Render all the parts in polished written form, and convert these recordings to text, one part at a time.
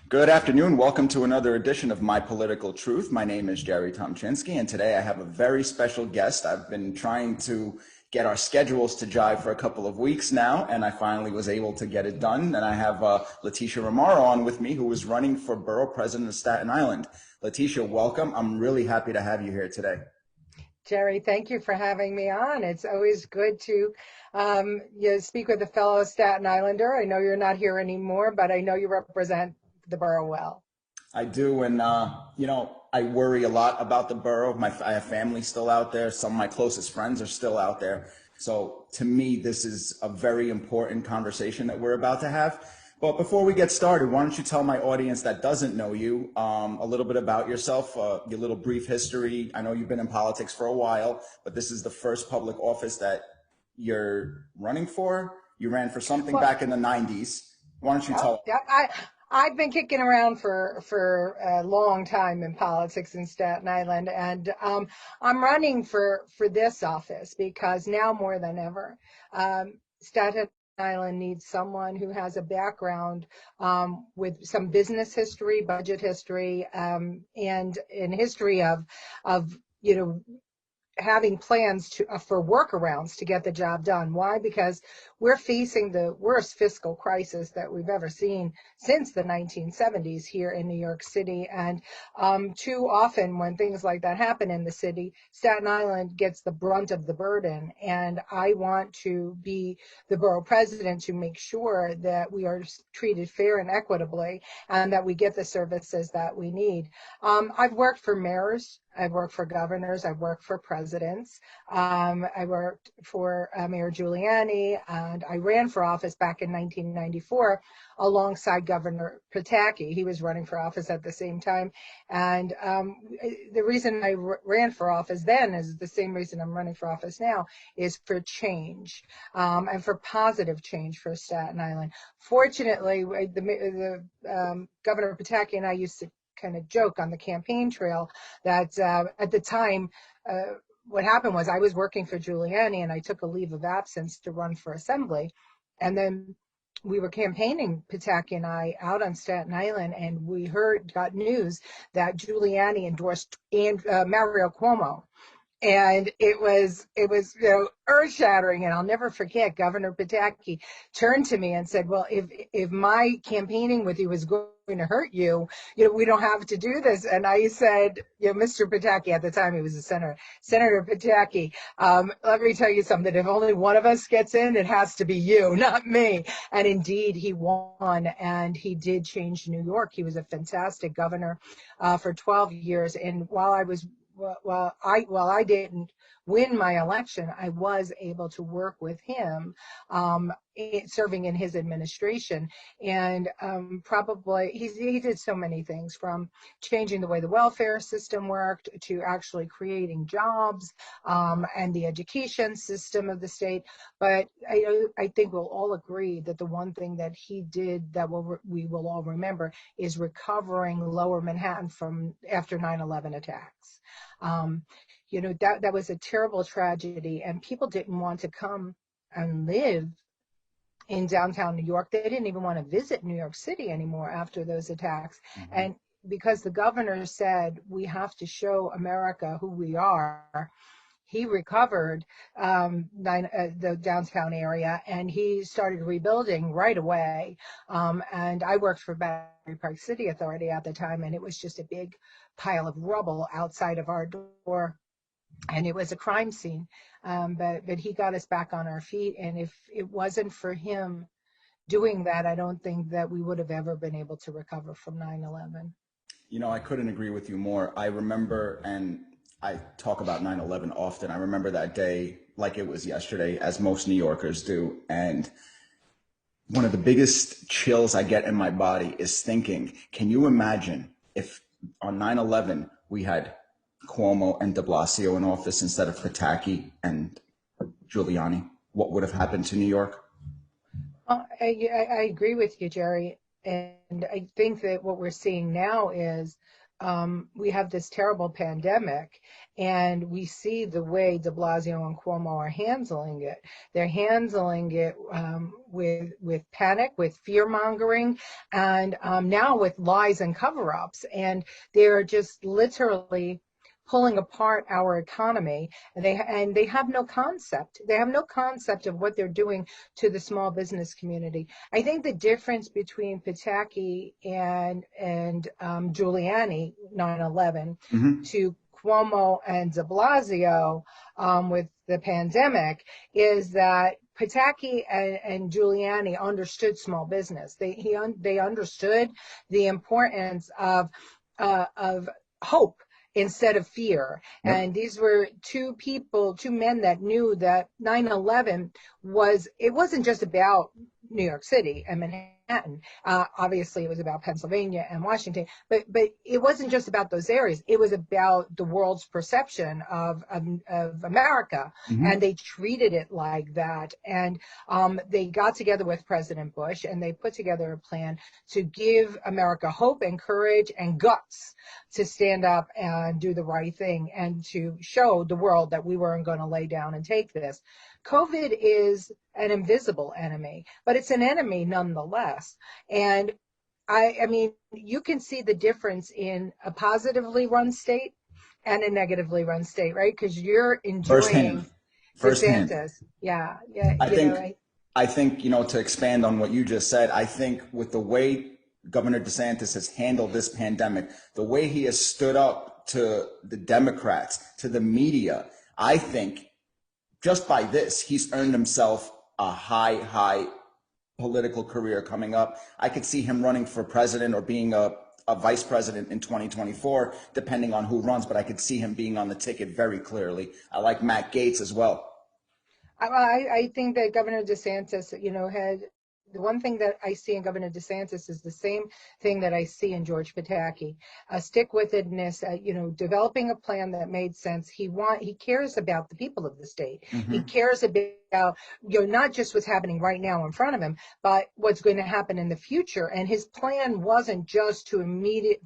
Good afternoon. Welcome to another edition of My Political Truth. My name is Jerry Tomchinsky, and today I have a very special guest. I've been trying to get our schedules to jive for a couple of weeks now, and I finally was able to get it done. And I have Leticia Remauro on with me, who is running for Borough President of Staten Island. Leticia, welcome. I'm really happy to have you here today. Jerry, thank you for having me on. It's always good to speak with a fellow Staten Islander. I know you're not here anymore, but I know you represent the borough well. I do, and I worry a lot about the borough. I have family still out there. Some of my closest friends are still out there. So to me, this is a very important conversation that we're about to have. But before we get started, why don't you tell my audience that doesn't know you a little bit about yourself, your little brief history. I know you've been in politics for a while, but this is the first public office that you're running for. You ran for something back in the 90s. Why don't you tell? I've been kicking around for a long time in politics in Staten Island, and I'm running for this office because now more than ever, Staten Island needs someone who has a background with some business history, budget history, and in history of having plans for workarounds to get the job done. Why? Because we're facing the worst fiscal crisis that we've ever seen since the 1970s here in New York City. And too often when things like that happen in the city, Staten Island gets the brunt of the burden. And I want to be the borough president to make sure that we are treated fair and equitably and that we get the services that we need. I've worked for mayors. I've worked for governors. I've worked for presidents. I worked for Mayor Giuliani, and I ran for office back in 1994 alongside Governor Pataki. He was running for office at the same time. And the reason I ran for office then is the same reason I'm running for office now, is for change and for positive change for Staten Island. Fortunately, the Governor Pataki and I used to kind of joke on the campaign trail that at the time, what happened was I was working for Giuliani and I took a leave of absence to run for assembly. And then we were campaigning, Pataki and I, out on Staten Island, and we got news that Giuliani endorsed Mario Cuomo. And it was earth-shattering, and I'll never forget. Governor Pataki turned to me and said, "Well, if my campaigning with you is going to hurt you, we don't have to do this." And I said, Mr. Pataki, at the time he was a senator, Senator Pataki, let me tell you something. If only one of us gets in, it has to be you, not me. And indeed, he won, and he did change New York. He was a fantastic governor for 12 years, and while I didn't win my election, I was able to work with him, serving in his administration. And probably he did so many things, from changing the way the welfare system worked to actually creating jobs and the education system of the state. But I think we'll all agree that the one thing that he did that we will all remember is recovering Lower Manhattan from after 9/11 attacks. That was a terrible tragedy, and people didn't want to come and live in downtown New York. They didn't even want to visit New York City anymore after those attacks. Mm-hmm. And because the governor said, we have to show America who we are, he recovered the downtown area, and he started rebuilding right away. And I worked for Battery Park City Authority at the time, and it was just a big pile of rubble outside of our door, and it was a crime scene. But he got us back on our feet, and if it wasn't for him doing that, I don't think that we would have ever been able to recover from 9/11. I couldn't agree with you more. I remember, and I talk about 9/11 often. I remember that day like it was yesterday, as most New Yorkers do. And one of the biggest chills I get in my body is thinking, can you imagine if on 9/11 we had Cuomo and de Blasio in office instead of Pataki and Giuliani? What would have happened to New York? I agree with you, Jerry. And I think that what we're seeing now is we have this terrible pandemic, and we see the way de Blasio and Cuomo are handling it. They're handling it with panic, with fear mongering, and now with lies and cover-ups. And they're just literally pulling apart our economy, and they have no concept. They have no concept of what they're doing to the small business community. I think the difference between Pataki and Giuliani 9/11 Hmm. to Cuomo and De Blasio with the pandemic is that Pataki and Giuliani understood small business. They understood the importance of hope instead of fear. Yep. And these were two men that knew that 9/11 it wasn't just about New York City and Manhattan. Obviously, it was about Pennsylvania and Washington, but it wasn't just about those areas. It was about the world's perception of America, and Hmm. they treated it like that. And they got together with President Bush, and they put together a plan to give America hope and courage and guts to stand up and do the right thing and to show the world that we weren't going to lay down and take this. COVID is an invisible enemy, but it's an enemy nonetheless. And I mean, you can see the difference in a positively run state and a negatively run state, right? Because you're Firsthand. enjoying Firsthand. DeSantis. Yeah, yeah, I think, to expand on what you just said, I think with the way Governor DeSantis has handled this pandemic, the way he has stood up to the Democrats, to the media, I think just by this, he's earned himself a high political career coming up. I could see him running for president or being a vice president in 2024, depending on who runs, but I could see him being on the ticket very clearly. I like Matt Gaetz as well. I think that Governor DeSantis, had the one thing that I see in Governor DeSantis is the same thing that I see in George Pataki, a stick-with-itness, developing a plan that made sense. He cares about the people of the state. He Hmm. cares about, not just what's happening right now in front of him, but what's going to happen in the future. And his plan wasn't just to immediate.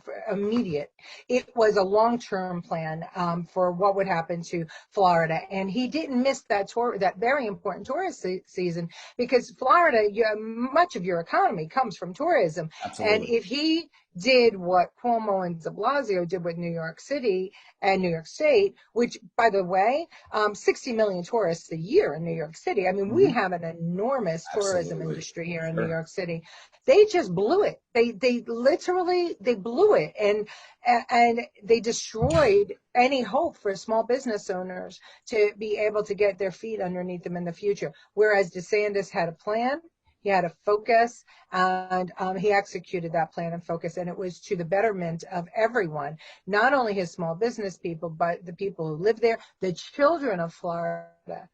It was a long-term plan for what would happen to Florida. And he didn't miss that very important tourist season, because Florida, much of your economy comes from tourism. And Absolutely. if he did what Cuomo and de Blasio did with New York City and New York State, which, by the way, 60 million tourists a year in New York City. I mean, we Hmm. have an enormous tourism Absolutely. industry here in New Sure. York City. They just blew it. They literally they blew it, and they destroyed any hope for small business owners to be able to get their feet underneath them in the future. Whereas DeSantis had a plan, he had a focus, and he executed that plan and focus, and it was to the betterment of everyone, not only his small business people, but the people who live there. The children of Florida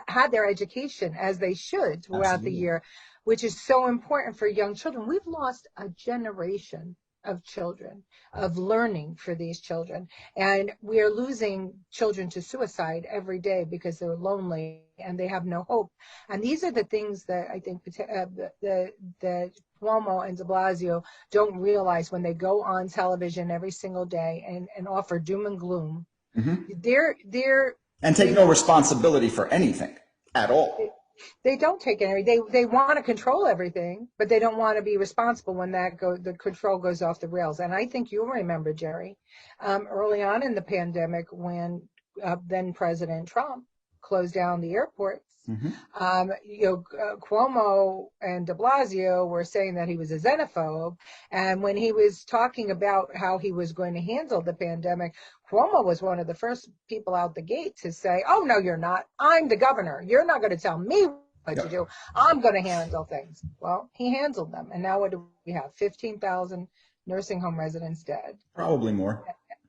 had their education as they should throughout the Absolutely. year, which is so important for young children. We've lost a generation of children, of learning for these children. And we are losing children to suicide every day because they're lonely and they have no hope. And these are the things that I think the Cuomo and de Blasio don't realize when they go on television every single day and offer doom and gloom. Hmm. They're And take you no know responsibility for anything at all. they don't take any. They want to control everything, but they don't want to be responsible when the control goes off the rails. And I think you'll remember, Jerry, early on in the pandemic when then President Trump closed down the airports. Hmm. Cuomo and De Blasio were saying that he was a xenophobe, and when he was talking about how he was going to handle the pandemic, Cuomo was one of the first people out the gate to say, "Oh, no, you're not. I'm the governor. You're not going to tell me what to Yep. do. I'm going to handle things." Well, he handled them. And now what do we have? 15,000 nursing home residents dead Probably more.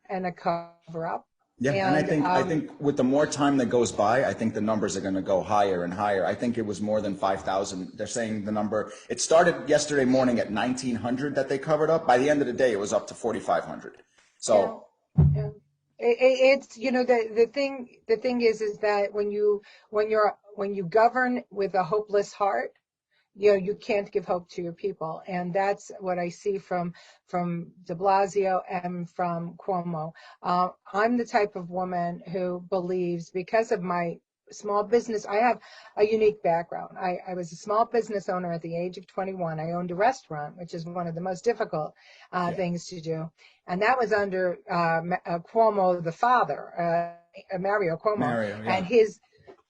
and a cover up. Yeah, and I And think I think with the more time that goes by, I think the numbers are going to go higher and higher. I think it was more than 5,000. They're saying the number. It started yesterday morning at 1,900 that they covered up. By the end of the day, it was up to 4,500. yeah, So, yeah. It's the thing is that when you govern with a hopeless heart, you can't give hope to your people. And that's what I see from de Blasio and from Cuomo. I'm the type of woman who believes, because of my small business, I have a unique background. I was a small business owner at the age of 21. I owned a restaurant, which is one of the most difficult Yeah. things to do. And that was under Cuomo, the father, Mario Cuomo. Mario, And yeah.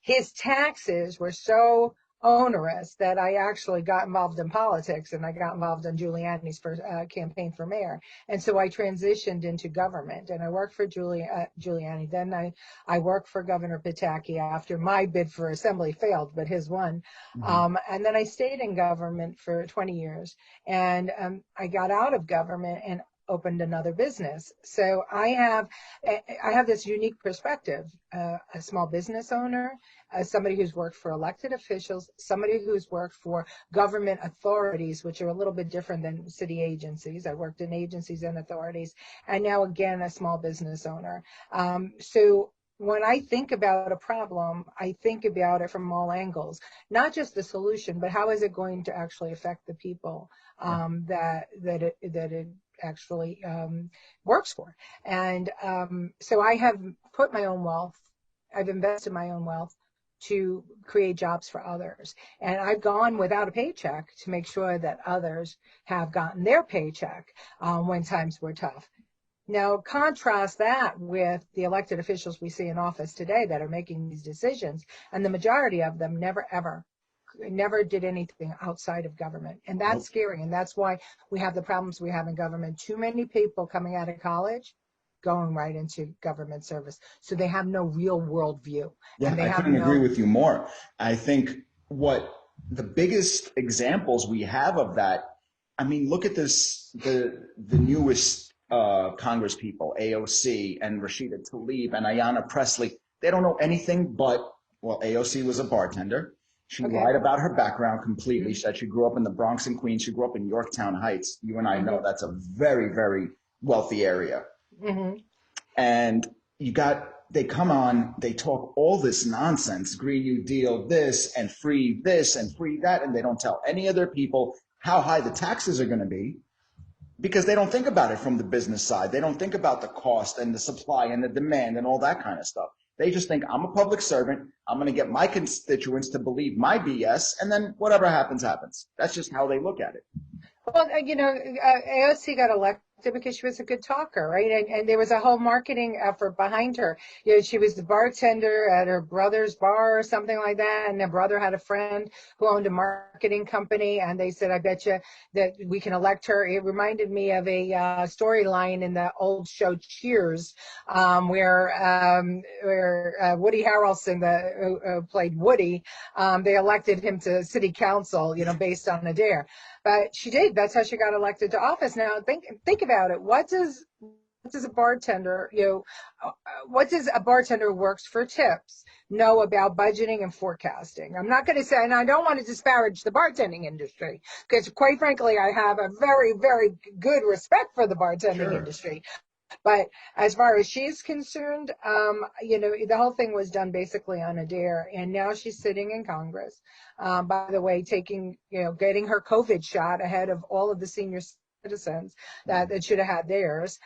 his taxes were so onerous that I actually got involved in politics, and I got involved in Giuliani's first campaign for mayor. And so I transitioned into government, and I worked for Giuliani. Then I worked for Governor Pataki after my bid for assembly failed, but his won. Mhm. And then I stayed in government for 20 years, and I got out of government and opened another business. So I have this unique perspective, a small business owner, somebody who's worked for elected officials, somebody who's worked for government authorities, which are a little bit different than city agencies. I worked in agencies and authorities, and now again, a small business owner. So when I think about a problem, I think about it from all angles, not just the solution, but how is it going to actually affect the people Yeah. that it actually works for. And so I have put my own wealth, I've invested my own wealth to create jobs for others. And I've gone without a paycheck to make sure that others have gotten their paycheck when times were tough. Now, contrast that with the elected officials we see in office today that are making these decisions, and the majority of them never did anything outside of government. And that's Nope. scary. And that's why we have the problems we have in government. Too many people coming out of college going right into government service. So they have no real world view. Yeah, And they I have couldn't agree no, with you more. I think what the biggest examples we have of that, I mean, look at this, the newest Congress people, AOC and Rashida Tlaib and Ayanna Pressley. They don't know anything but, well, AOC was a bartender. She okay. lied about her background completely. She said she grew up in the Bronx and Queens. She grew up in Yorktown Heights. You and I know that's a very, very wealthy area. Mm-hmm. And they come on, they talk all this nonsense, Green New Deal, this and free that. And they don't tell any other people how high the taxes are going to be, because they don't think about it from the business side. They don't think about the cost and the supply and the demand and all that kind of stuff. They just think, I'm a public servant. I'm going to get my constituents to believe my BS, and then whatever happens, happens. That's just how they look at it. Well, AOC got elected because she was a good talker, right? And there was a whole marketing effort behind her. She was the bartender at her brother's bar or something like that. And her brother had a friend who owned a marketing company. And they said, I bet you that we can elect her. It reminded me of a storyline in the old show Cheers, where Woody Harrelson, who played Woody, they elected him to city council, based on a dare. But she did. That's how she got elected to office. Now think about it. What does a bartender, what does a bartender who works for tips know about budgeting and forecasting? I'm not going to say, and I don't want to disparage the bartending industry, because quite frankly, I have a very, very good respect for the bartending industry. But as far as she's concerned, the whole thing was done basically on a dare. And now she's sitting in Congress, by the way, getting her COVID shot ahead of all of the senior citizens that should have had theirs,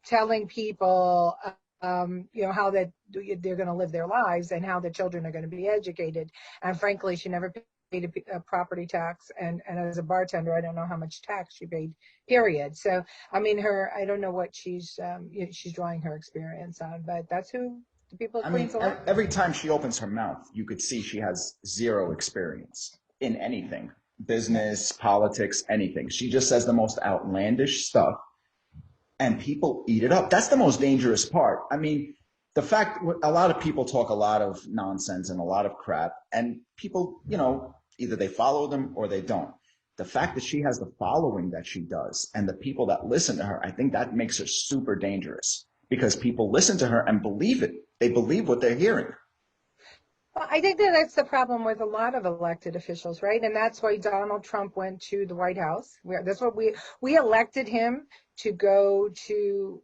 telling people, how that they're going to live their lives and how the children are going to be educated. And frankly, she never paid a property tax, and as a bartender, I don't know how much tax she paid, period. So I mean, I don't know what she's drawing her experience on, but that's who the people of Queens elect. Every time she opens her mouth, you could see she has zero experience in anything, business, politics, anything. She just says the most outlandish stuff, and people eat it up. That's the most dangerous part. I mean, the fact, a lot of people talk a lot of nonsense and a lot of crap, and people, either they follow them or they don't. The fact that she has the following that she does and the people that listen to her, I think that makes her super dangerous, because people listen to her and believe it. They believe what they're hearing. Well, I think that's the problem with a lot of elected officials, right? And that's why Donald Trump went to the White House. That's what we elected him to go to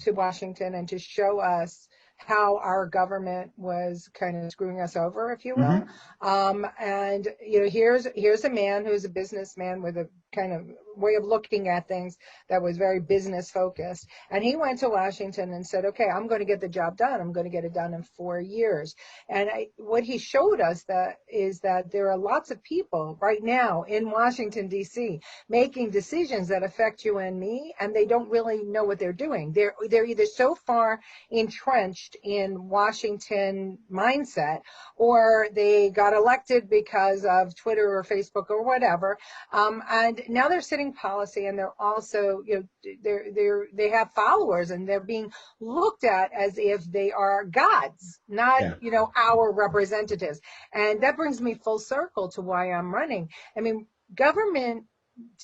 Washington and to show us how our government was kind of screwing us over, if you will. Hmm. And here's a man who's a businessman with a kind of way of looking at things that was very business focused. And he went to Washington and said, okay, I'm going to get the job done. I'm going to get it done in 4 years. And what he showed us is that there are lots of people right now in Washington, D.C., making decisions that affect you and me, and they don't really know what they're doing. They're either so far entrenched in Washington mindset, or they got elected because of Twitter or Facebook or whatever, and now they're setting policy, and they're also, they have followers, and they're being looked at as if they are gods, not Yeah. our representatives. And that brings me full circle to why I'm running. I mean, government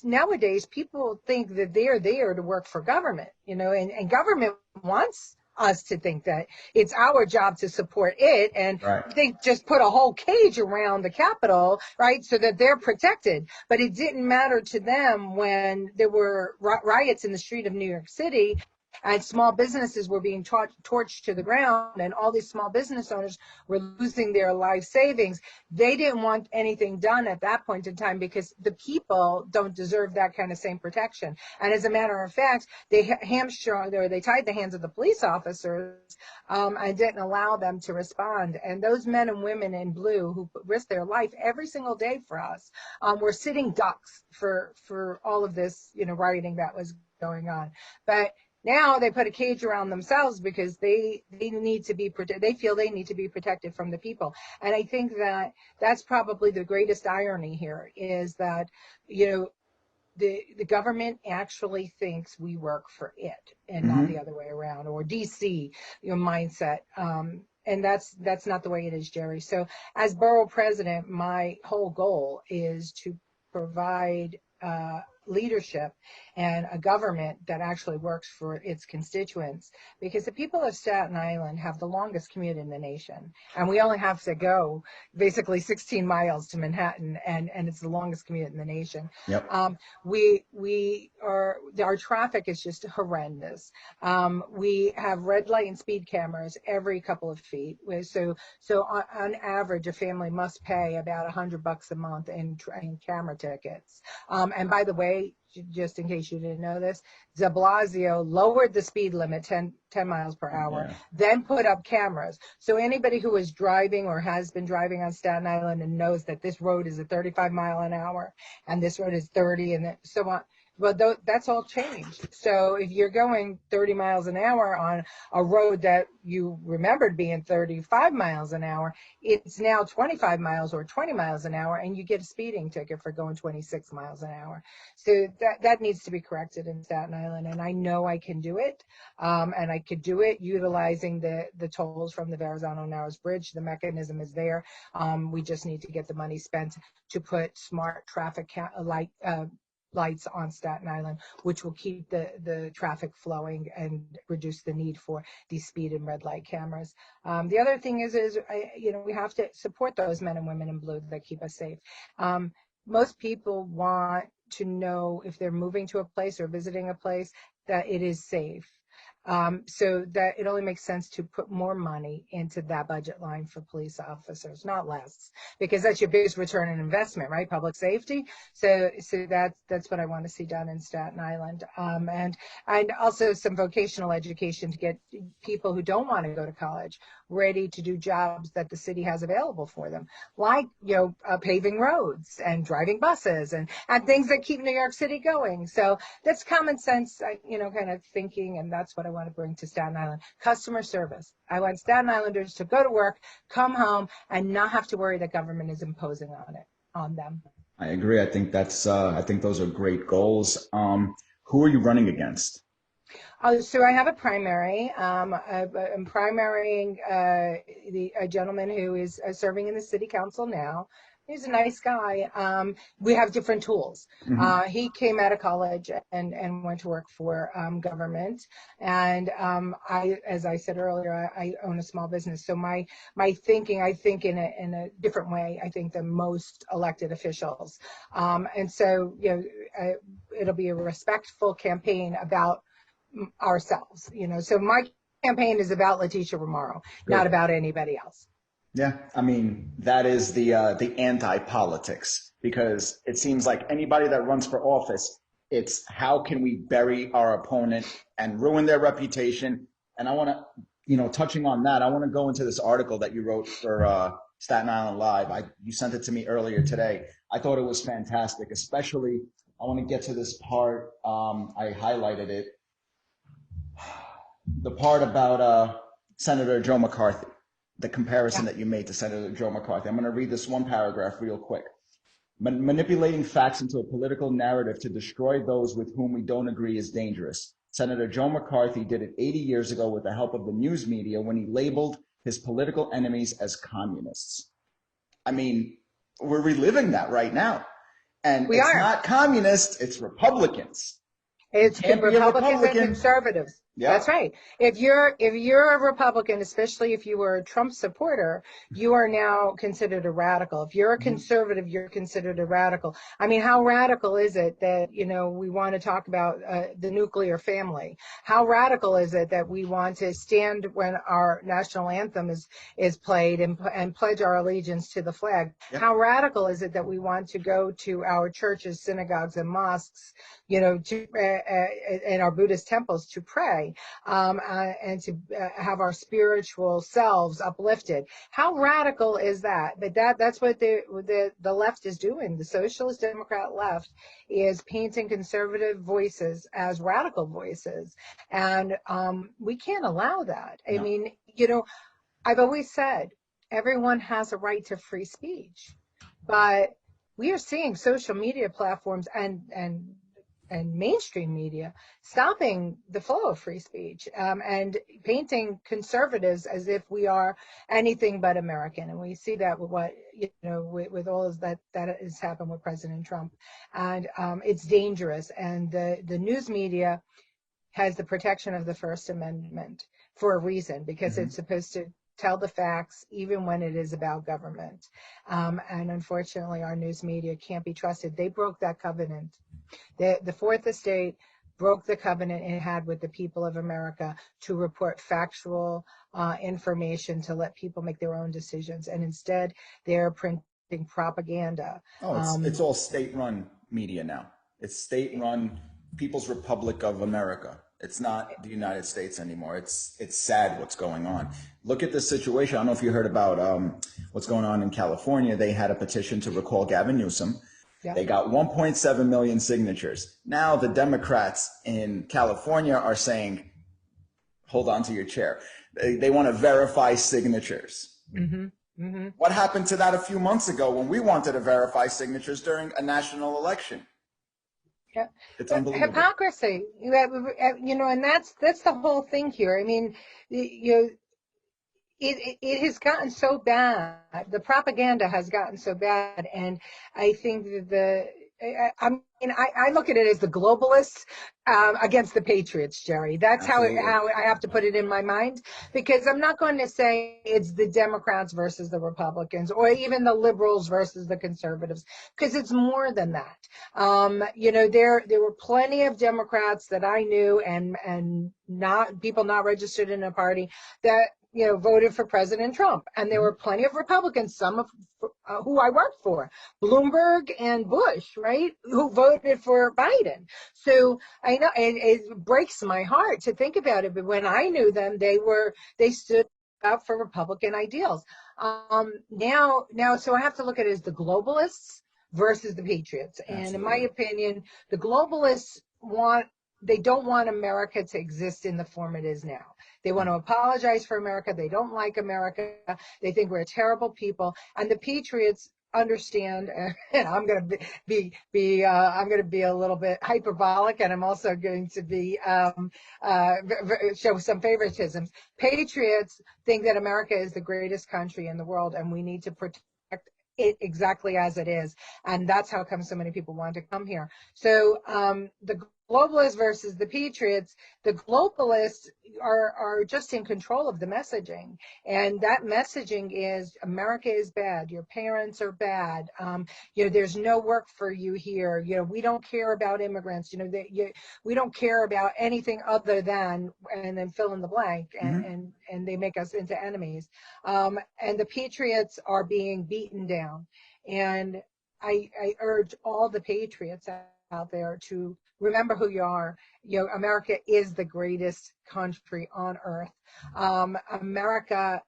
nowadays, people think that they're there to work for government, and government wants us to think that it's our job to support it, and Right. they just put a whole cage around the Capitol, right, so that they're protected. But it didn't matter to them when there were riots in the street of New York City, and small businesses were being torched to the ground, and all these small business owners were losing their life savings. They didn't want anything done at that point in time because the people don't deserve that kind of same protection. And as a matter of fact, they tied the hands of the police officers, and didn't allow them to respond. And those men and women in blue who risk their life every single day for us, were sitting ducks for all of this, rioting that was going on. But now they put a cage around themselves because they need to be they feel they need to be protected from the people. And I think that that's probably the greatest irony here, is that the government actually thinks we work for it and not the Hmm. other way around, or DC mindset. And that's not the way it is, Jerry. So as borough president, my whole goal is to provide leadership and a government that actually works for its constituents, because the people of Staten Island have the longest commute in the nation, and we only have to go basically 16 miles to Manhattan, and it's the longest commute in the nation. Yep. Our traffic is just horrendous. We have red light and speed cameras every couple of feet. So on average, a family must pay about $100 a month in camera tickets. And by the way, just in case you didn't know this, de Blasio lowered the speed limit 10 miles per hour, Yeah. then put up cameras. So anybody who is driving or has been driving on Staten Island and knows that this road is a 35 mile an hour and this road is 30 and so on, well, that's all changed. So if you're going 30 miles an hour on a road that you remembered being 35 miles an hour, it's now 25 miles or 20 miles an hour, and you get a speeding ticket for going 26 miles an hour. So that needs to be corrected in Staten Island, and I know I can do it. And I could do it utilizing the tolls from the Verrazano-Narrows Bridge. The mechanism is there. We just need to get the money spent to put smart traffic lights on Staten Island, which will keep the traffic flowing and reduce the need for these speed and red light cameras. The other thing is we have to support those men and women in blue that keep us safe. Most people want to know, if they're moving to a place or visiting a place, that it is safe. So that it only makes sense to put more money into that budget line for police officers, not less, because that's your biggest return on investment, right? Public safety. So that's what I want to see done in Staten Island. And also some vocational education to get people who don't want to go to college ready to do jobs that the city has available for them, like paving roads and driving buses and things that keep New York City going. So that's common sense, kind of thinking, and that's what I want to bring to Staten Island. Customer service. I want Staten Islanders to go to work, come home, and not have to worry that government is imposing on them. I agree. I think I think those are great goals. Who are you running against? So I have a primary. I'm primarying a gentleman who is serving in the city council now. He's a nice guy. We have different tools. Hmm. He came out of college and went to work for government. And as I said earlier, I own a small business. So my thinking, I think in a different way, I think, than most elected officials. And so, it'll be a respectful campaign about ourselves. So my campaign is about Leticia Remauro, not Good. about anybody else. Yeah, I mean, that is the anti-politics, because it seems like anybody that runs for office, it's how can we bury our opponent and ruin their reputation. And I want to, touching on that, I want to go into this article that you wrote for Staten Island Live. You sent it to me earlier today. I thought it was fantastic, especially I want to get to this part. I highlighted it, the part about Senator Joe McCarthy, the comparison that you made to Senator Joe McCarthy. I'm going to read this one paragraph real quick. Manipulating facts into a political narrative to destroy those with whom we don't agree is dangerous. Senator Joe McCarthy did it 80 years ago with the help of the news media when he labeled his political enemies as communists. I mean, we're reliving that right now. And it's not communists, it's Republicans. It's Republicans and conservatives. Yeah. That's right. If you're a Republican, especially if you were a Trump supporter, you are now considered a radical. If you're a conservative, you're considered a radical. I mean, how radical is it that, we want to talk about the nuclear family? How radical is it that we want to stand when our national anthem is played and pledge our allegiance to the flag? Yep. How radical is it that we want to go to our churches, synagogues, and mosques, to in our Buddhist temples to pray and to have our spiritual selves uplifted? How radical is that? But that's what the left is doing. The socialist democrat left is painting conservative voices as radical voices, and we can't allow that. No. I mean, I've always said everyone has a right to free speech, but we are seeing social media platforms and mainstream media stopping the flow of free speech and painting conservatives as if we are anything but American. And we see that with what, with all of that has happened with President Trump. And it's dangerous. And the news media has the protection of the First Amendment for a reason, because it's supposed to tell the facts even when it is about government. And unfortunately, our news media can't be trusted. They broke that covenant. The Fourth Estate broke the covenant it had with the people of America to report factual information, to let people make their own decisions. And instead, they're printing propaganda. Oh, it's all state-run media now. It's state-run, People's Republic of America. It's not the United States anymore. It's sad what's going on. Look at this situation. I don't know if you heard about what's going on in California. They had a petition to recall Gavin Newsom. Yeah. They got 1.7 million signatures. Now the Democrats in California are saying, hold on to your chair. They want to verify signatures. What happened to that a few months ago when we wanted to verify signatures during a national election? Yeah. It's unbelievable. Hypocrisy, and that's the whole thing here. I mean, it has gotten so bad. The propaganda has gotten so bad, and I think that I look at it as the globalists against the patriots, Jerry. That's how I have to put it in my mind, because I'm not going to say it's the Democrats versus the Republicans, or even the liberals versus the conservatives, because it's more than that. There were plenty of Democrats that I knew and not people not registered in a party that voted for President Trump. And there were plenty of Republicans, some of who I worked for, Bloomberg and Bush, right, who voted for Biden. So I know it breaks my heart to think about it, but when I knew them, they stood up for Republican ideals. Now, so I have to look at it as the globalists versus the patriots. And in my opinion, the globalists they don't want America to exist in the form it is now. They want to apologize for America. They don't like America. They think we're a terrible people. And the patriots understand, and I'm going to I'm going to be a little bit hyperbolic, and I'm also going to be show some favoritism. Patriots think that America is the greatest country in the world, and we need to protect it exactly as it is. And that's how come so many people want to come here. So the globalists versus the patriots. The globalists are just in control of the messaging, and that messaging is America is bad, your parents are bad, there's no work for you here, we don't care about immigrants, we don't care about anything other than, and then fill in the blank, and they make us into enemies, and the patriots are being beaten down. And I urge all the patriots out there to remember who you are. America is the greatest country on earth. America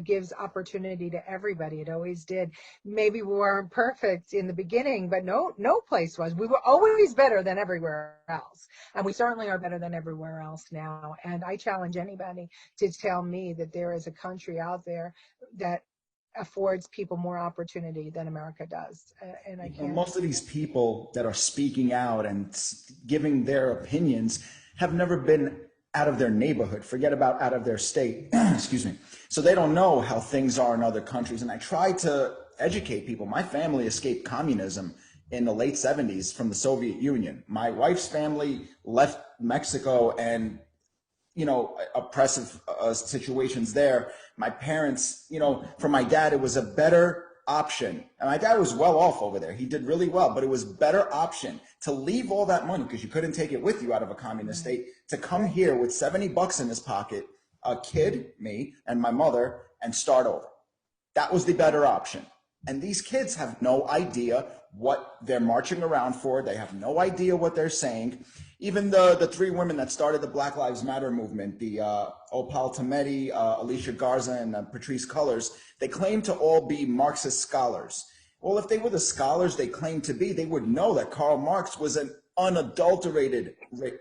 gives opportunity to everybody. It always did. Maybe we weren't perfect in the beginning, but no place was. We were always better than everywhere else. And we certainly are better than everywhere else now. And I challenge anybody to tell me that there is a country out there that affords people more opportunity than America does. And I can't. Most of these people that are speaking out and giving their opinions have never been out of their neighborhood, forget about out of their state, excuse me. So they don't know how things are in other countries. And I try to educate people. My family escaped communism in the late 70s from the Soviet Union. My wife's family left Mexico and oppressive situations there. My parents, for my dad, it was a better option. And my dad was well off over there. He did really well, but it was better option to leave all that money, because you couldn't take it with you out of a communist state, to come here with $70 in his pocket, a kid, me, and my mother, and start over. That was the better option. And these kids have no idea what they're marching around for. They have no idea what they're saying. Even the three women that started the Black Lives Matter movement, the Opal Tometi, Alicia Garza, and Patrisse Cullors, they claim to all be Marxist scholars. Well, if they were the scholars they claimed to be, they would know that Karl Marx was an unadulterated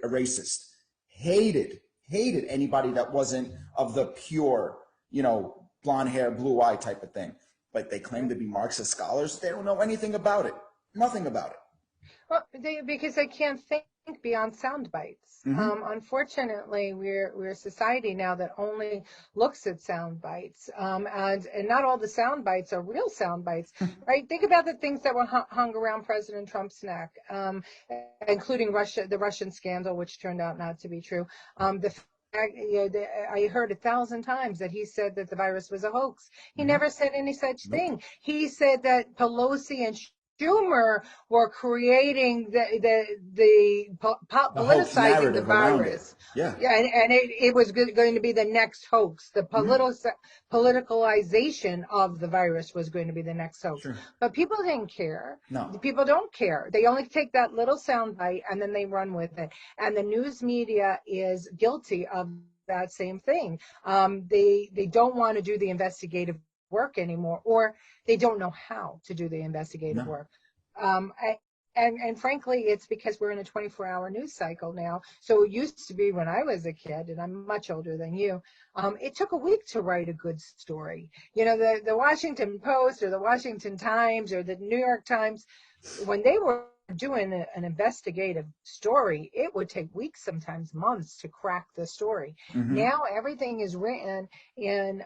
racist. Hated anybody that wasn't of the pure, blonde hair, blue eye type of thing. But they claim to be Marxist scholars. They don't know anything about it. Nothing about it. Well, because they can't think beyond sound bites. Unfortunately, we're a society now that only looks at sound bites, and not all the sound bites are real sound bites, right? Think about the things that were hung around President Trump's neck, including the Russian scandal, which turned out not to be true. I heard 1,000 times that he said that the virus was a hoax. He never said any such thing. He said that Pelosi and Schumer were creating the politicizing the virus. Yeah, and it was going to be the next hoax. The politicalization of the virus was going to be the next hoax. Sure. But people didn't care. No, people don't care. They only take that little soundbite and then they run with it. And the news media is guilty of that same thing. They don't want to do the investigative work anymore, or they don't know how to do the investigative work. And frankly, it's because we're in a 24-hour news cycle now. So it used to be when I was a kid, and I'm much older than you, it took a week to write a good story. The Washington Post or the Washington Times or the New York Times, when they were doing an investigative story, it would take weeks, sometimes months, to crack the story. Now everything is written in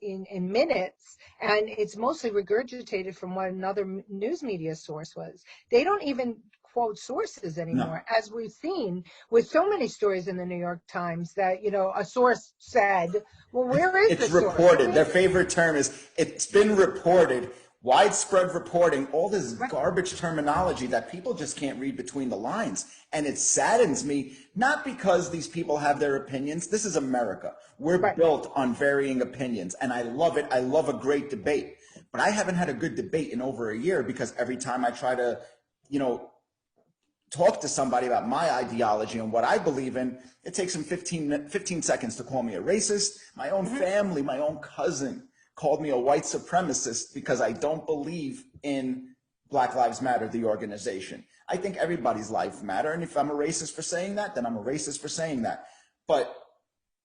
in minutes, and it's mostly regurgitated from what another news media source was. They don't even quote sources anymore, as we've seen with so many stories in the New York Times that a source said, well, where is it's the reported source? Their favorite term is it's been reported. Widespread reporting, all this garbage terminology that people just can't read between the lines. And it saddens me, not because these people have their opinions. This is America. We're built on varying opinions, and I love it. I love a great debate. But I haven't had a good debate in over a year, because every time I try to, talk to somebody about my ideology and what I believe in, it takes them 15 seconds to call me a racist. My own family, my own cousin called me a white supremacist because I don't believe in Black Lives Matter, the organization. I think everybody's life matter, and if I'm a racist for saying that, then I'm a racist for saying that. But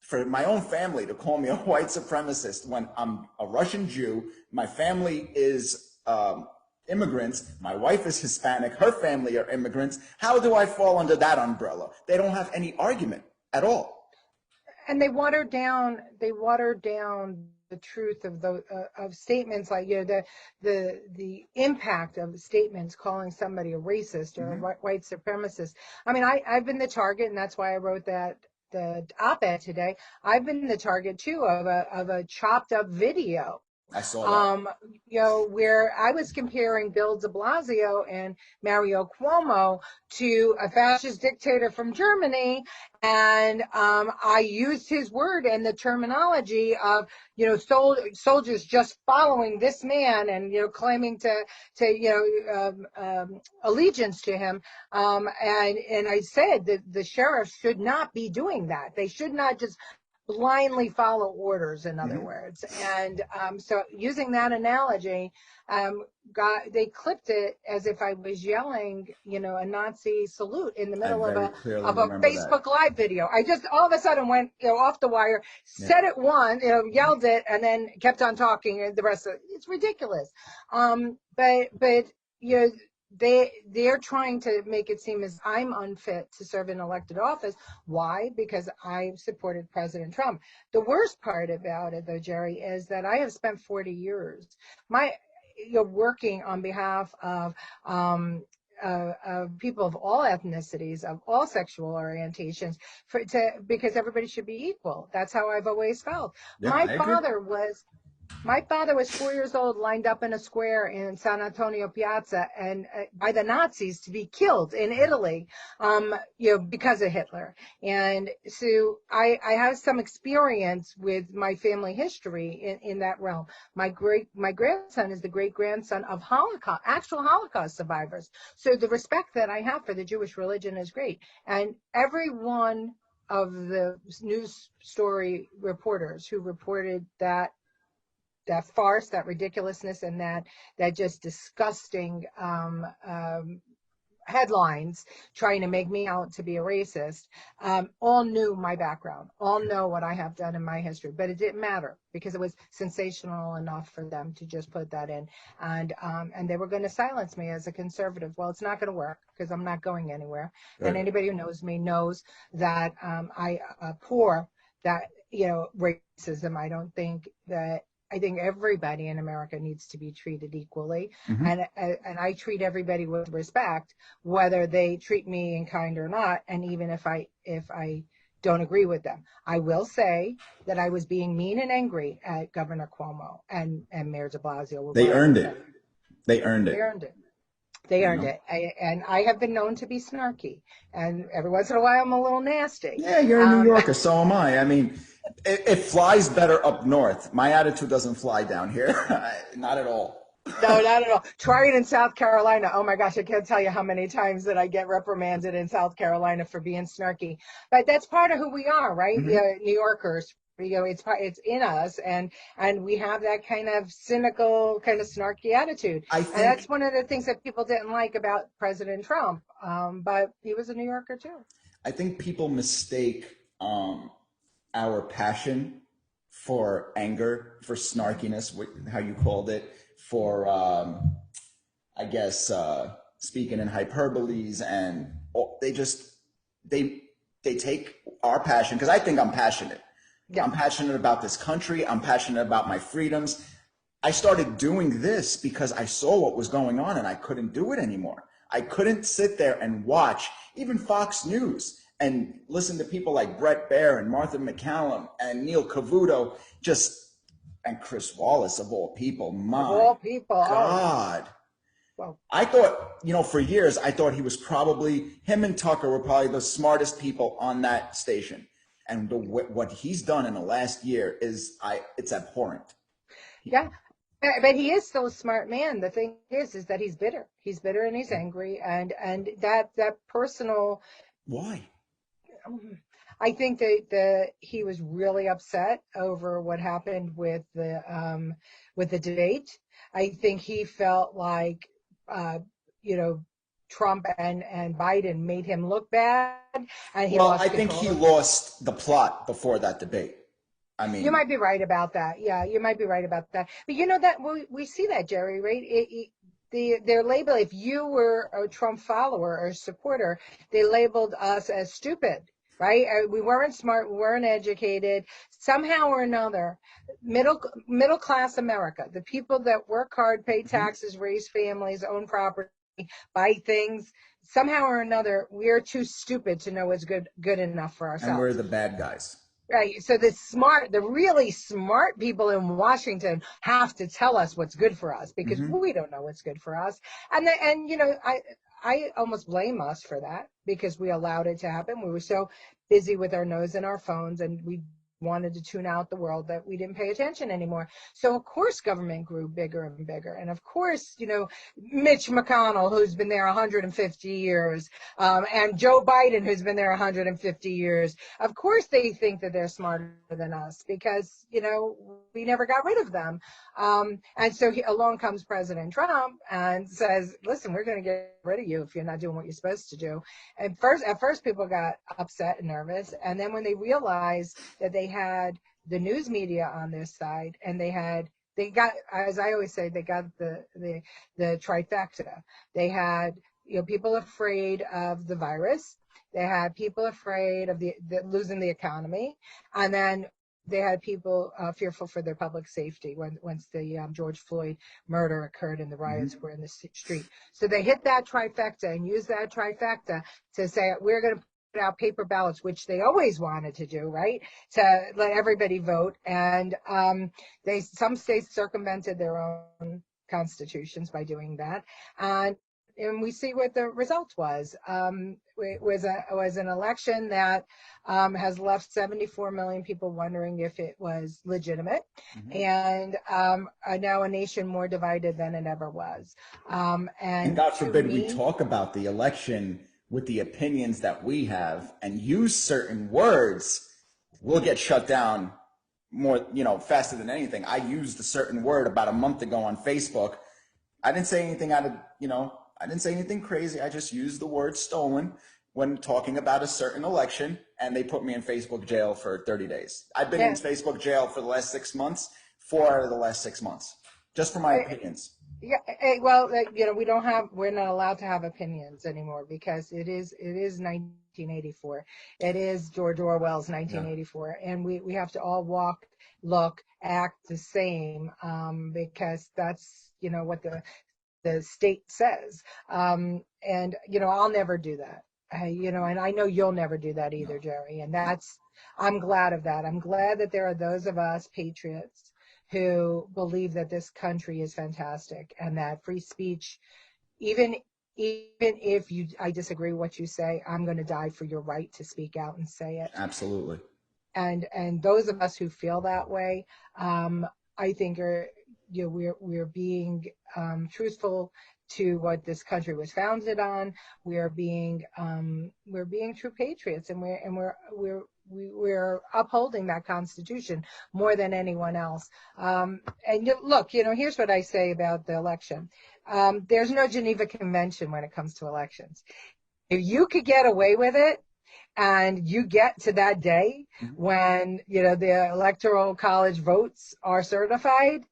for my own family to call me a white supremacist when I'm a Russian Jew, my family is immigrants, my wife is Hispanic, her family are immigrants, how do I fall under that umbrella? They don't have any argument at all. And they watered down truth of the of statements like, the impact of statements calling somebody a racist or a Hmm. white supremacist. I mean, I've been the target, and that's why I wrote the op-ed today. I've been the target too of a chopped up video, I saw that. um, where I was comparing Bill de Blasio and Mario Cuomo to a fascist dictator from Germany. And I used his word and the terminology of, soldiers just following this man and, claiming to allegiance to him. And I said that the sheriffs should not be doing that. They should not just blindly follow orders, in other Hmm. words. And so using that analogy, they clipped it as if I was yelling, a Nazi salute in the I middle of very a clearly of a remember that. Facebook Live video. I just all of a sudden went, off the wire, Yeah. said it once, yelled it, and then kept on talking. And the rest of it's ridiculous. But you know. They're trying to make it seem as I'm unfit to serve in elected office. Why? Because I supported President Trump. The worst part about it, though, Jerry, is that I have spent 40 years working on behalf of people of all ethnicities, of all sexual orientations, because everybody should be equal. That's how I've always felt. Yeah, My I agree. father was my father was 4 years old, lined up in a square in San Antonio Piazza, and by the Nazis to be killed in Italy, because of Hitler. And so I have some experience with my family history in that realm. My grandson is the great grandson of actual Holocaust survivors. So the respect that I have for the Jewish religion is great. And every one of the news story reporters who reported that farce, that ridiculousness, and that just disgusting headlines trying to make me out to be a racist, all knew my background, all know what I have done in my history, but it didn't matter because it was sensational enough for them to just put that in, and they were going to silence me as a conservative. Well, it's not going to work because I'm not going anywhere, and Good. anybody who knows me knows that I abhor that racism. I think everybody in America needs to be treated equally, Hmm. and I treat everybody with respect, whether they treat me in kind or not. And even if I don't agree with them, I will say that I was being mean and angry at Governor Cuomo and Mayor De Blasio. We're They both earned it. They earned they it. earned it. They You earned know. it. And I have been known to be snarky, and every once in a while I'm a little nasty. Yeah, you're a New Um, Yorker. So am I. I mean, it flies better up north. My attitude doesn't fly down here. Not at all. No, not at all. Try it in South Carolina. Oh my gosh, I can't tell you how many times that I get reprimanded in South Carolina for being snarky. But that's part of who we are, right? Hmm. New Yorkers. It's in us, and we have that kind of cynical, kind of snarky attitude. I And that's think one of the things that people didn't like about President Trump. But he was a New Yorker too. I think people mistake our passion for anger, for snarkiness, how you called it, for I guess speaking in hyperboles, and they they take our passion because I think I'm passionate. Yeah. I'm passionate about this country. I'm passionate about my freedoms. I started doing this because I saw what was going on and I couldn't do it anymore. I couldn't sit there and watch even Fox News and listen to people like Brett Baer and Martha McCallum and Neil Cavuto, and Chris Wallace of all people. Of My all people. Oh, God. well, I thought, for years, I thought him and Tucker were probably the smartest people on that station. And what he's done in the last year it's abhorrent. yeah. But he is still a smart man. The thing is that he's bitter. He's bitter and he's angry, and that personal. Why? I think that he was really upset over what happened with the debate. I think he felt like you know Trump and Biden made him look bad, and he Well, lost I think he control of. lost the plot before that debate. I You mean, might be right about that. Yeah, you might be right about that. But you know that we see that, Jerry, right? Their label, if you were a Trump follower or supporter, they labeled us as stupid. right? We weren't smart, we weren't educated. Somehow or another, middle class America, the people that work hard, pay Hmm. taxes, raise families, own property, buy things, somehow or another, we're too stupid to know what's good enough for And we're ourselves. the bad guys. Right. So the really smart people in Washington have to tell us what's good for us because Hmm. we don't know what's good for us. And I almost blame us for that because we allowed it to happen. We were so busy with our nose in our phones and we wanted to tune out the world that we didn't pay attention anymore. So of course government grew bigger and bigger. And of course, Mitch McConnell, who's been there 150 years, and Joe Biden, who's been there 150 years, of course they think that they're smarter than us because, we never got rid of them. And so along comes President Trump and says, listen, we're going to get rid of you if you're not doing what you're supposed to do. And at first people got upset and nervous. And then when they realized that they had the news media on their side and they got, as I always say, they got the trifecta. They had, people afraid of the virus. They had people afraid of the losing the economy. And then they had people fearful for their public safety once the George Floyd murder occurred and the riots Hmm. were in the street. So they hit that trifecta and used that trifecta to say, we're going to put out paper ballots, which they always wanted to do, right? To let everybody vote. And some states circumvented their own constitutions by doing that. And we see what the result was. It was an election that has left 74 million people wondering if it was legitimate, Hmm. and now a nation more divided than it ever was. And And God to forbid we me, talk about the election with the opinions that we have and use certain words, we'll get shut down more, faster than anything. I used a certain word about a month ago on Facebook. I didn't say anything I didn't say anything crazy. I just used the word stolen when talking about a certain election, and they put me in Facebook jail for 30 days. I've been in yeah, Facebook jail for the last 6 months, 4 out of the last 6 months, just for my opinions. yeah. Well, we're not allowed to have opinions anymore because it is 1984. It is George Orwell's Yeah, 1984, and we have to all walk, look, act the same, because that's what the state says. And I'll never do that. And I know you'll never do that either, no, Jerry. And no. I'm glad of that. I'm glad that there are those of us patriots who believe that this country is fantastic and that free speech, even even if I disagree with what you say, I'm going to die for your right to speak out and say it. Absolutely. And those of us who feel that way, I think are we're being truthful to what this country was founded on. We're being true patriots, and we're upholding that Constitution more than anyone else. And look, here's what I say about the election. There's no Geneva Convention when it comes to elections. If you could get away with it, and you get to that day Mhm. when the electoral college votes are certified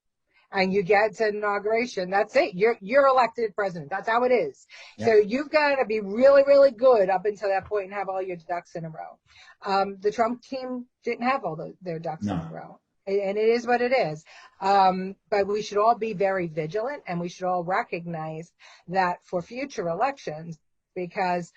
and you get to inauguration, that's it, you're elected president. That's how it is. So Yeah. you've got to be really, really good up until that point and have all your ducks in a row. The Trump team didn't have all their ducks in No. a row, and it is what it is. But we should all be very vigilant, and we should all recognize that for future elections, because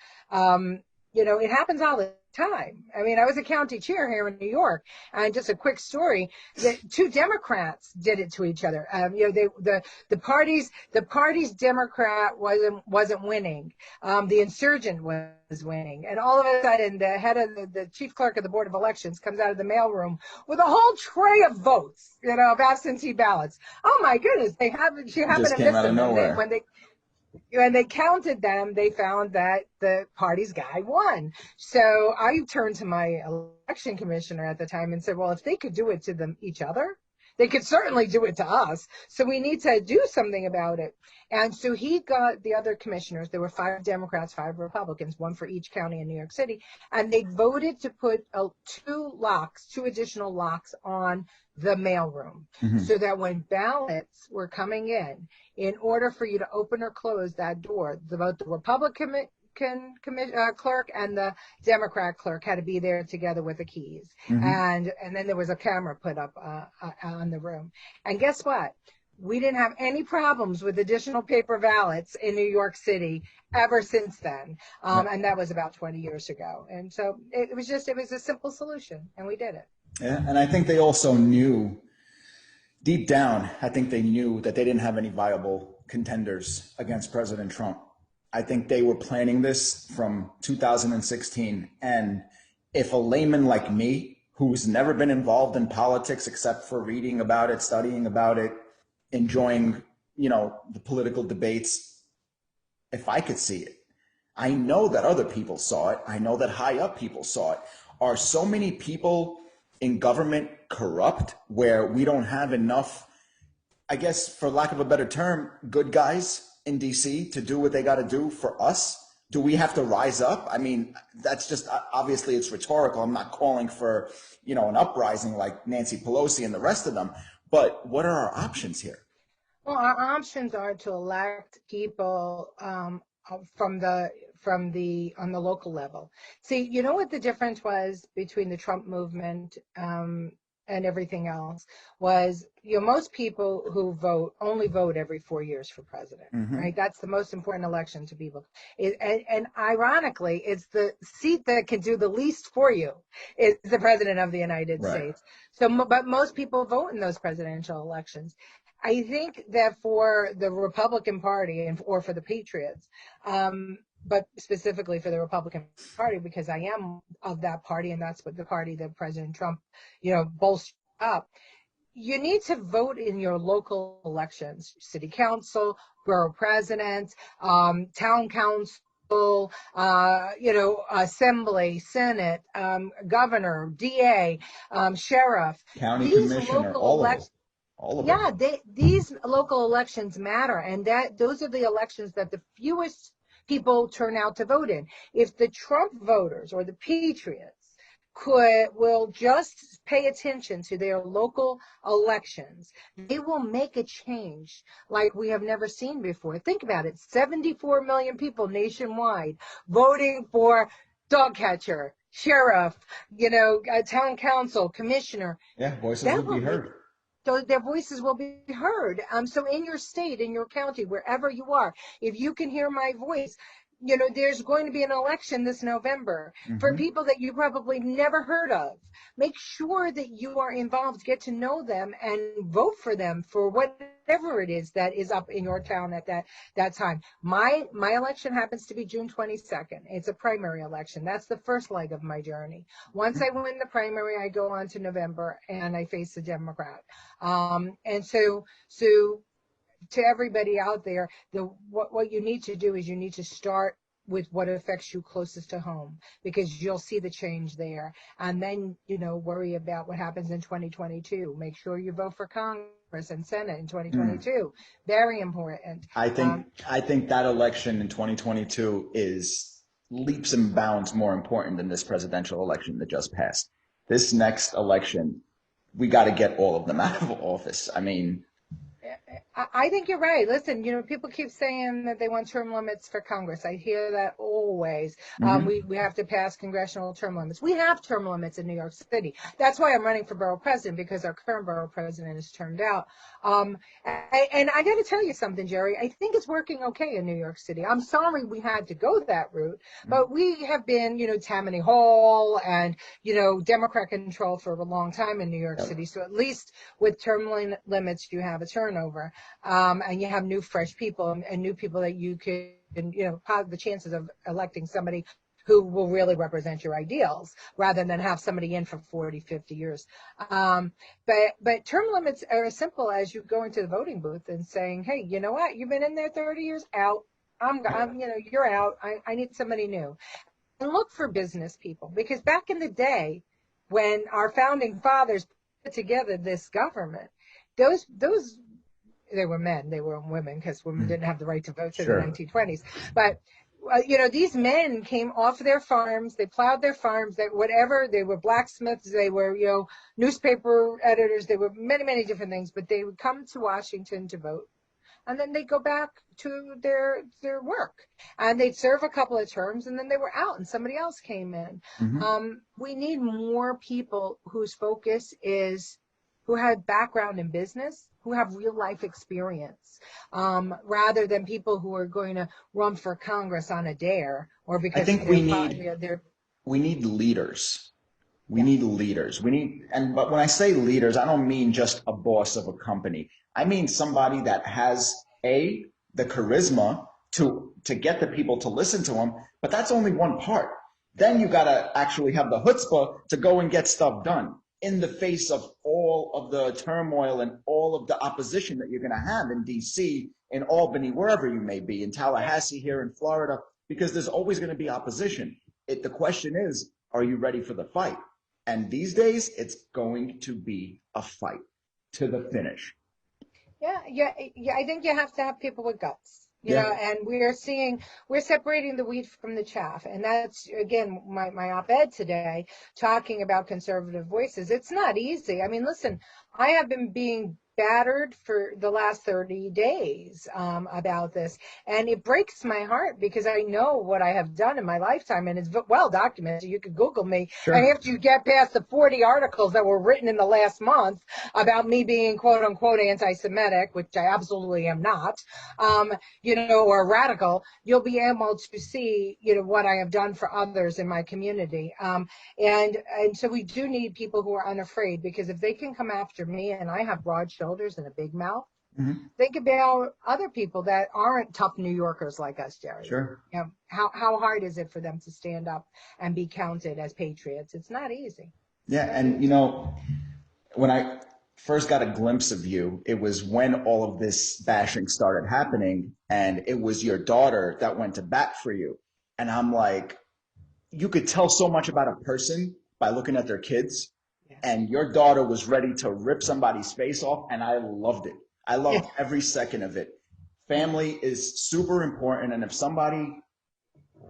it happens all the time. I mean, I was a county chair here in New York, and just a quick story: that two Democrats did it to each other. The party's Democrat wasn't winning. The insurgent was winning, and all of a sudden, the head of the chief clerk of the Board of Elections comes out of the mailroom with a whole tray of votes, of absentee ballots. Oh my goodness! She It happened just to came miss out of them, and then nowhere. when they counted them, they found that the party's guy won. So I turned to my election commissioner at the time and said, well, if they could do it to each other, they could certainly do it to us. So we need to do something about it. And so he got the other commissioners. There were 5 Democrats, 5 Republicans, one for each county in New York City. And they voted to put 2 additional locks on the mailroom, Hmm. so that when ballots were coming in order for you to open or close that door, both the Republican clerk and the Democrat clerk had to be there together with the keys. And then there was a camera put up on the room. And guess what? We didn't have any problems with additional paper ballots in New York City ever since then. And that was about 20 years ago. And so it was a simple solution, and we did it. Yeah, and I think they also knew, deep down, I think they knew that they didn't have any viable contenders against President Trump. I think they were planning this from 2016. And if a layman like me, who's never been involved in politics except for reading about it, studying about it, enjoying, the political debates, if I could see it, I know that other people saw it. I know that high up people saw it. Are so many people in government corrupt where we don't have enough, I guess, for lack of a better term, good guys in DC to do what they got to do for us? Do we have to rise up? I mean, that's just, obviously it's rhetorical. I'm not calling for, an uprising like Nancy Pelosi and the rest of them, but what are our options here? Well, our options are to elect people on the local level. See, you know what the difference was between the Trump movement and everything else was, most people who vote only vote every 4 years for president, right? That's the most important election to people. And ironically, it's the seat that can do the least for you is the president of the United States. So, but most people vote in those presidential elections. I think that for the Republican Party or for the Patriots, but specifically for the Republican Party, because I am of that party, and that's what the party that President Trump, bolstered up. You need to vote in your local elections, city council, borough president, town council, assembly, senate, governor, DA, sheriff. County commissioner, all of them. These local elections matter, and those are the elections that the fewest people turn out to vote in. If the Trump voters or the Patriots will just pay attention to their local elections, they will make a change like we have never seen before. Think about it, 74 million people nationwide voting for dog catcher, sheriff, town council, commissioner. Yeah, voices will be heard. So their voices will be heard. So in your state, in your county, wherever you are, if you can hear my voice, there's going to be an election this November for people that you probably never heard of. Make sure that you are involved, get to know them, and vote for them for whatever it is that is up in your town at that time. My election happens to be June 22nd. It's a primary election. That's the first leg of my journey. Once I win the primary, I go on to November and I face the Democrat. And so to everybody out there, what you need to do is you need to start with what affects you closest to home, because you'll see the change there. And then, worry about what happens in 2022. Make sure you vote for Congress and Senate in 2022. Very important. I think that election in 2022 is leaps and bounds more important than this presidential election that just passed. This next election, we got to get all of them out of office. I mean, I think you're right. Listen, people keep saying that they want term limits for Congress. I hear that always. We have to pass congressional term limits. We have term limits in New York City. That's why I'm running for borough president, because our current borough president is termed out. And I got to tell you something, Jerry. I think it's working okay in New York City. I'm sorry we had to go that route, but we have been, Tammany Hall and, Democrat control for a long time in New York City. So at least with term limits, you have a turnover. And you have new, fresh people and new people that you can, have the chances of electing somebody who will really represent your ideals rather than have somebody in for 40, 50 years. But term limits are as simple as you go into the voting booth and saying, hey, you know what? You've been in there 30 years, out. You're out. I need somebody new. And look for business people, because back in the day when our founding fathers put together this government, those they were men, they weren't women, because women didn't have the right to vote to the 1920s. But, these men came off their farms, they plowed their farms, they were blacksmiths, they were, newspaper editors, they were many, many different things, but they would come to Washington to vote. and then they'd go back to their work, and they'd serve a couple of terms, and then they were out and somebody else came in. We need more people whose focus is, who have background in business, who have real life experience, rather than people who are going to run for Congress on a dare, or because I think we need leaders. We need leaders. But when I say leaders, I don't mean just a boss of a company. I mean somebody that has the charisma to get the people to listen to them, but that's only one part. Then you got to actually have the chutzpah to go and get stuff done in the face of all of the turmoil and all of the opposition that you're going to have in DC, in Albany, wherever you may be, in Tallahassee, here in Florida, because there's always going to be opposition. The question is, are you ready for the fight? And these days, it's going to be a fight to the finish. Yeah. I think you have to have people with guts, you know, and we're separating the wheat from the chaff. And that's, again, my op-ed today, talking about conservative voices. It's not easy. I mean, listen, I have been being battered for the last 30 days about this, and it breaks my heart because I know what I have done in my lifetime, and it's well documented. You could Google me. Sure. And after you get past the 40 articles that were written in the last month about me being quote unquote anti-Semitic, which I absolutely am not, you know, or radical, you'll be able to see, you know, what I have done for others in my community. And so we do need people who are unafraid, because if they can come after me and I have broad shoulders and a big mouth, think about other people that aren't tough New Yorkers like us, Jerry. Sure. You know, how hard is it for them to stand up and be counted as patriots? It's not easy. Yeah, and you know, when I first got a glimpse of you, it was when all of this bashing started happening, and it was your daughter that went to bat for you. And I'm like, you could tell so much about a person by looking at their kids. And your daughter was ready to rip somebody's face off, and I loved it. I loved every second of it. Family is super important, and if somebody,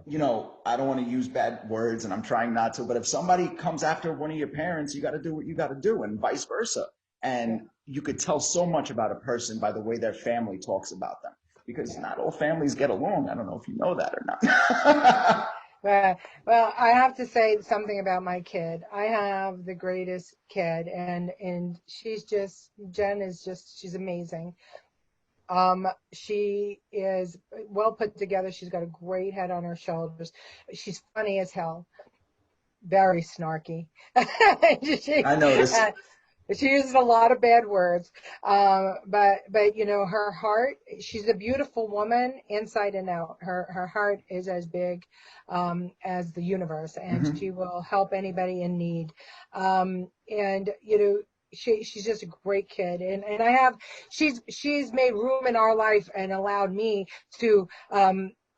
you know, I don't want to use bad words, and I'm trying not to, but if somebody comes after one of your parents, you got to do what you got to do, and vice versa. And you could tell so much about a person by the way their family talks about them, because not all families get along. I don't know if you know that or not. Well, I have to say something about my kid. I have the greatest kid, and Jen is just, she's amazing. She is well put together. She's got a great head on her shoulders. She's funny as hell, very snarky. I noticed. She uses a lot of bad words, but you know, her heart, she's a beautiful woman inside and out. Her heart is as big as the universe, and she will help anybody in need. And you know, she's just a great kid, and she's made room in our life and allowed me to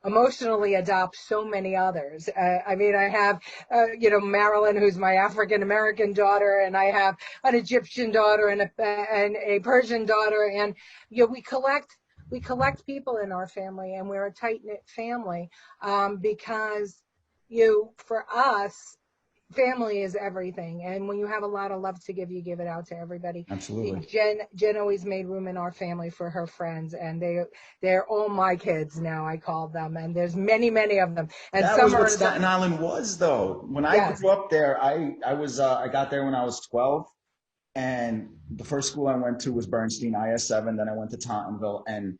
emotionally adopt so many others. I mean, I have, you know, Marilyn, who's my African-American daughter, and I have an Egyptian daughter and a Persian daughter. And, you know, we collect people in our family, and we're a tight-knit family, because, you know, for us, family is everything. And when you have a lot of love to give, you give it out to everybody. Absolutely. Jen always made room in our family for her friends, and they're all my kids now, I call them, and there's many of them. And that was what Staten Island was, though. When I grew up there, I got there when I was 12, and the first school I went to was Bernstein IS7. Then I went to Tottenville, and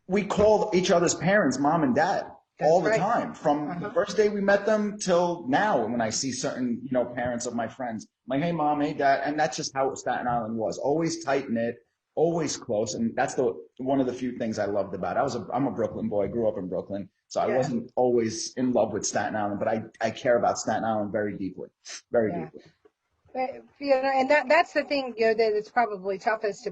we called each other's parents mom and dad. All the time, from the first day we met them till now. When I see certain, you know, parents of my friends, I'm like, hey mom, hey dad, and that's just how Staten Island was. Always tight knit, always close, and that's one of the few things I loved about it. I'm a Brooklyn boy, grew up in Brooklyn, so I wasn't always in love with Staten Island, but I care about Staten Island very deeply, very deeply. You know, and that's the thing, you know, that it's probably toughest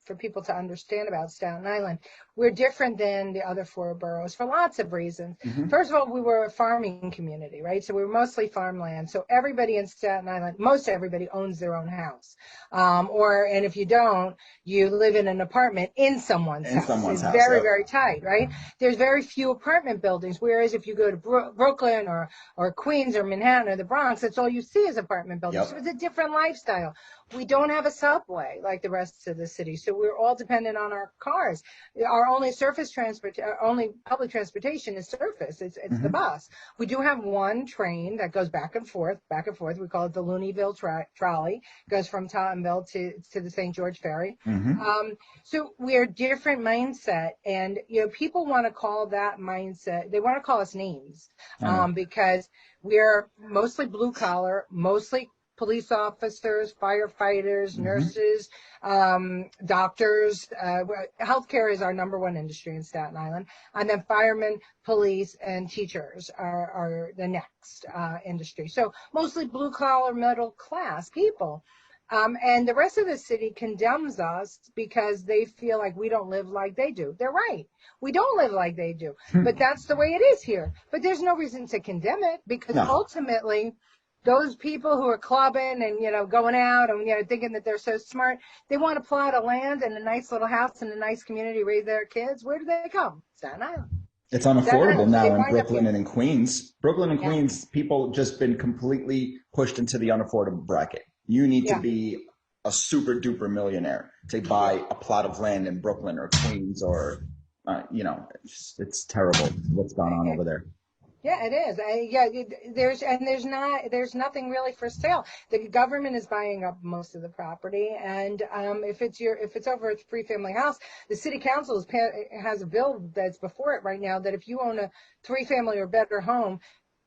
for people to understand about Staten Island. We're different than the other four boroughs for lots of reasons. First of all, we were a farming community, right? So we were mostly farmland. So everybody in Staten Island, most everybody owns their own house. And if you don't, you live in an apartment in someone's house. It's very, very tight, right? There's very few apartment buildings. Whereas if you go to Brooklyn or Queens or Manhattan or the Bronx, that's all you see is apartment buildings. So it's a different lifestyle. We don't have a subway like the rest of the city, so we're all dependent on our cars. Our only only public transportation is surface. It's the Hmm. bus. We do have one train that goes back and forth, back and forth. We call it the Looneyville trolley. It goes from Tottenville to the St. George Ferry. Hmm. So we're different mindset, and people want to call that mindset. They want to call us names, I know. because we're mostly blue collar, mostly police officers, firefighters, Hmm. nurses, doctors. Healthcare is our number one industry in Staten Island, and then firemen, police, and teachers are the next industry. So mostly blue collar, middle class people. And the rest of the city condemns us because they feel like we don't live like they do. They're right. We don't live like they do, but that's the way it is here. But there's no reason to condemn it, because No, ultimately those people who are clubbing and, going out and, thinking that they're so smart, they want a plot of land and a nice little house in a nice community, raise their kids. Where do they come? Staten Island. it's Staten unaffordable Island. So they now in wind up Brooklyn here. and in Queens. Brooklyn and Yeah. Queens, people just been completely pushed into the unaffordable bracket. You need to Yeah. be a super duper millionaire to buy a plot of land in Brooklyn or Queens or, it's terrible what's gone on over there. Yeah, it is. There's nothing really for sale. The government is buying up most of the property, and if it's over a three-family house, the city council has a bill that's before it right now that if you own a three-family or better home,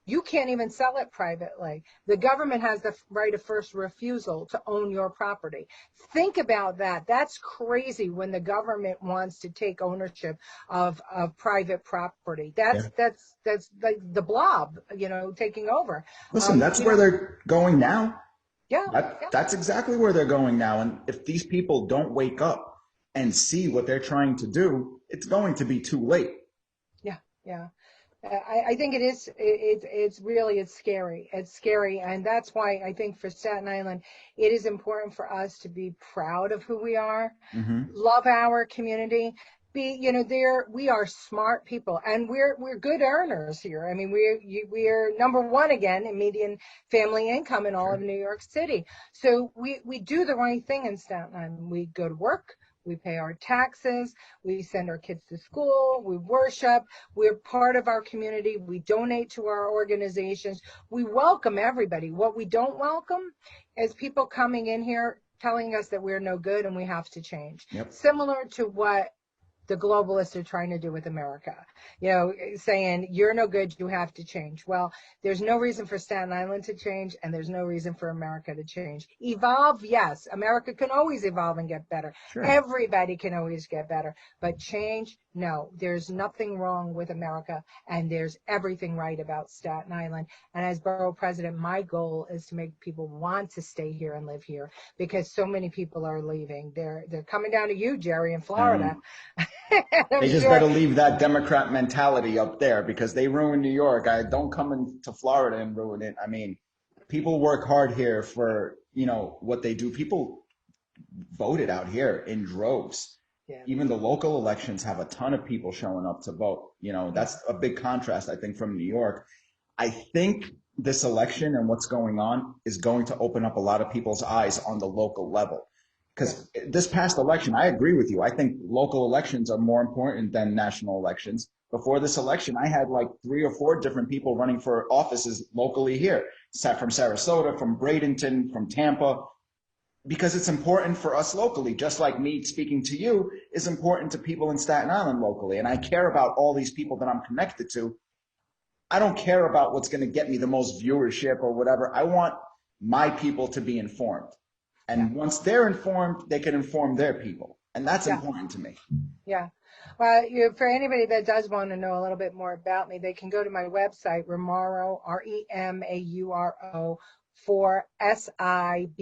you can't even sell it privately. The government has the right of first refusal to own your property. Think about that. That's crazy when the government wants to take ownership of private property. Yeah. That's like the blob, taking over. Listen, that's You where know, they're going now. yeah, yeah, That's exactly where they're going now. And if these people don't wake up and see what they're trying to do, it's going to be too late. yeah, yeah. I think it is. It's scary. It's scary, and that's why I think for Staten Island, it is important for us to be proud of who we are, Hmm. love our community. We are smart people, and we're good earners here. I mean, we're number one again in median family income in all of Sure. New York City. So we do the right thing in Staten Island. We go to work. We pay our taxes. We send our kids to school. We worship. We're part of our community. We donate to our organizations. We welcome everybody. What we don't welcome is people coming in here telling us that we're no good and we have to change. Yep. Similar to what the globalists are trying to do with America, saying you're no good, you have to change. Well, there's no reason for Staten Island to change, and there's no reason for America to change. Evolve, yes. America can always evolve and get better. Sure. Everybody can always get better. But change, no. There's nothing wrong with America, and there's everything right about Staten Island. And as borough president, my goal is to make people want to stay here and live here, because so many people are leaving. They're coming down to you, Jerry, in Florida. I'm They just sure. better leave that Democrat mentality up there because they ruin New York. I don't come into Florida and ruin it. I mean, people work hard here for, what they do. People voted out here in droves. Yeah. Even the local elections have a ton of people showing up to vote. Yeah. That's a big contrast, I think, from New York. I think this election and what's going on is going to open up a lot of people's eyes on the local level. Because this past election, I agree with you. I think local elections are more important than national elections. Before this election, I had like 3 or 4 different people running for offices locally here, from Sarasota, from Bradenton, from Tampa, because it's important for us locally, just like me speaking to you is important to people in Staten Island locally. And I care about all these people that I'm connected to. I don't care about what's going to get me the most viewership or whatever. I want my people to be informed. And once they're informed, they can inform their people. And that's important to me. Yeah. Well, for anybody that does want to know a little bit more about me, they can go to my website, Remauro, Remauro, for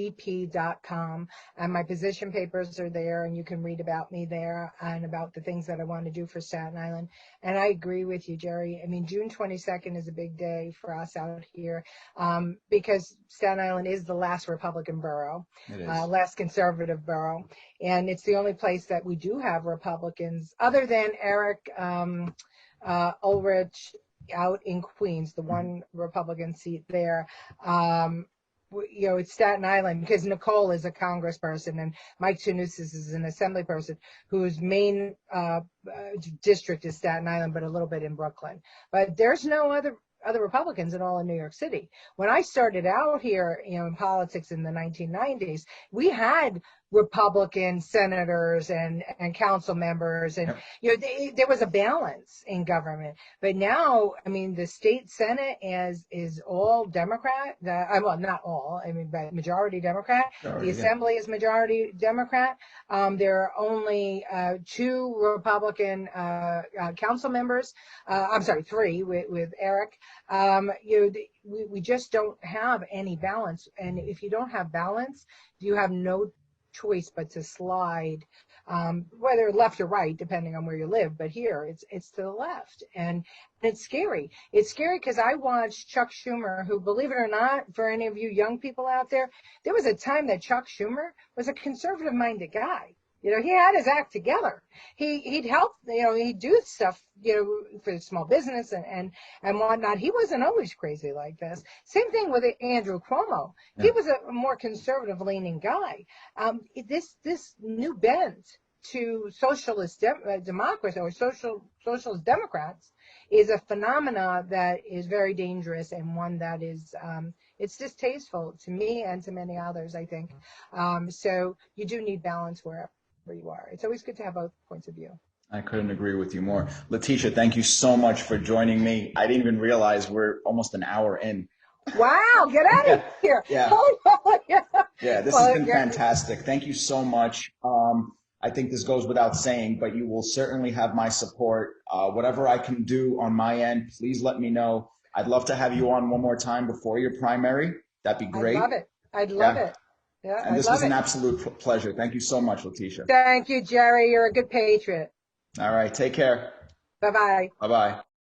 SIBP.com. And my position papers are there, and you can read about me there and about the things that I want to do for Staten Island. And I agree with you, Jerry. I mean, June 22nd is a big day for us out here, because Staten Island is the last Republican borough, last conservative borough. And it's the only place that we do have Republicans, other than Eric Ulrich out in Queens, the one Republican seat there. it's Staten Island because Nicole is a congressperson and Mike Chanousis is an assembly person whose main district is Staten Island, but a little bit in Brooklyn. But there's no other Republicans at all in New York City. When I started out here, in politics in the 1990s, we had Republican senators and council members, and there was a balance in government. But now, I mean, the state Senate is all Democrat. Well, not all. I mean, but majority Democrat. The Assembly is majority Democrat. There are only 2 Republican council members. I'm sorry, 3 with Eric. We just don't have any balance, and if you don't have balance, you have no choice but to slide, whether left or right, depending on where you live. But here, it's to the left, and it's scary. It's scary because I watched Chuck Schumer, who, believe it or not, for any of you young people out there was a time that Chuck Schumer was a conservative-minded guy. He had his act together. He'd help, he'd do stuff, for small business and whatnot. He wasn't always crazy like this. Same thing with Andrew Cuomo. Yeah. He was a more conservative leaning guy. This new bent to socialist democracy or socialist Democrats is a phenomena that is very dangerous, and one that is, it's distasteful to me and to many others, I think. So you do need balance wherever you are. It's always good to have both points of view. I couldn't agree with you more. Leticia, thank you so much for joining me. I didn't even realize we're almost an hour in. Wow, get out of here. Yeah. Yeah, this has been fantastic. Thank you so much. I think this goes without saying, but you will certainly have my support. Whatever I can do on my end, please let me know. I'd love to have you on one more time before your primary. That'd be great. I'd love it. I'd love it. Yeah, and this was an absolute pleasure. Thank you so much, Leticia. Thank you, Jerry. You're a good patriot. All right. Take care. Bye-bye. Bye-bye.